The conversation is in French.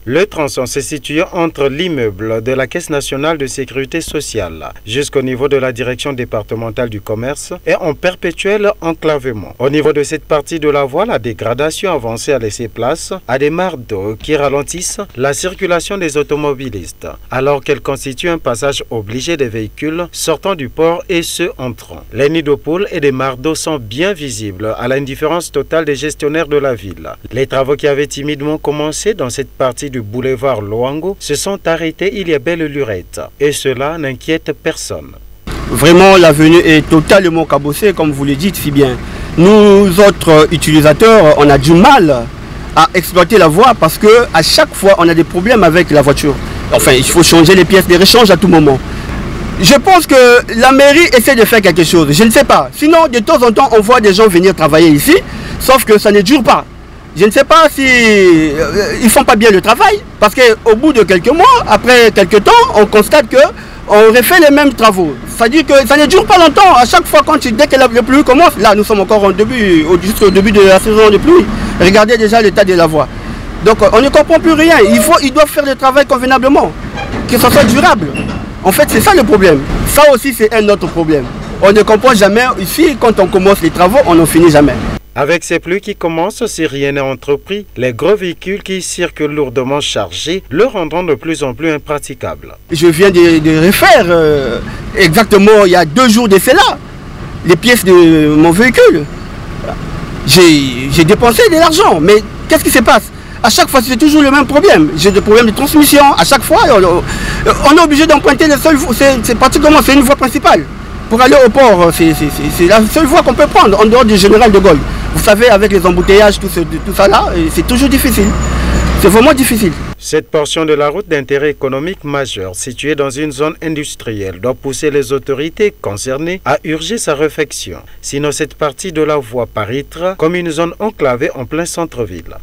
Le tronçon se situe entre l'immeuble de la Caisse nationale de sécurité sociale jusqu'au niveau de la direction départementale du commerce et en perpétuel enclavement. Au niveau de cette partie de la voie, la dégradation avancée a laissé place à des mares d'eau qui ralentissent la circulation des automobilistes, alors qu'elle constitue un passage obligé des véhicules sortant du port et ceux entrant. Les nids de poules et des mares d'eau sont bien visibles à l'indifférence totale des gestionnaires de la ville. Les travaux qui avaient timidement commencé dans cette partie du boulevard Luango se sont arrêtés il y a belle lurette et cela n'inquiète personne. Vraiment, l'avenue est totalement cabossée, comme vous le dites si bien. Nous autres utilisateurs, on a du mal à exploiter la voie parce que à chaque fois, on a des problèmes avec la voiture. Enfin, il faut changer les pièces de rechange à tout moment. Je pense que la mairie essaie de faire quelque chose, je ne sais pas. Sinon, de temps en temps, on voit des gens venir travailler ici, sauf que ça ne dure pas. Je ne sais pas si ils font pas bien le travail, parce qu'au bout de quelques mois, après quelques temps, on constate qu'on refait les mêmes travaux. C'est-à-dire que ça ne dure pas longtemps. À chaque fois, dès que la pluie commence, là nous sommes encore juste au début de la saison de pluie. Regardez déjà l'état de la voie. Donc on ne comprend plus rien. Ils doivent faire le travail convenablement, que ce soit durable. En fait, c'est ça le problème. Ça aussi, c'est un autre problème. On ne comprend jamais. Ici, quand on commence les travaux, on n'en finit jamais. Avec ces pluies qui commencent, si rien n'est entrepris, les gros véhicules qui circulent lourdement chargés le rendront de plus en plus impraticable. Je viens de refaire exactement il y a 2 jours de cela les pièces de mon véhicule. J'ai dépensé de l'argent, mais qu'est-ce qui se passe? À chaque fois, c'est toujours le même problème. J'ai des problèmes de transmission. À chaque fois, on est obligé d'emprunter le seul. C'est pratiquement une voie principale. Pour aller au port, c'est la seule voie qu'on peut prendre en dehors du général de Gaulle. Vous savez, avec les embouteillages, tout ça là, c'est toujours difficile. C'est vraiment difficile. Cette portion de la route d'intérêt économique majeur, située dans une zone industrielle, doit pousser les autorités concernées à urger sa réfection. Sinon, cette partie de la voie paraîtra comme une zone enclavée en plein centre-ville.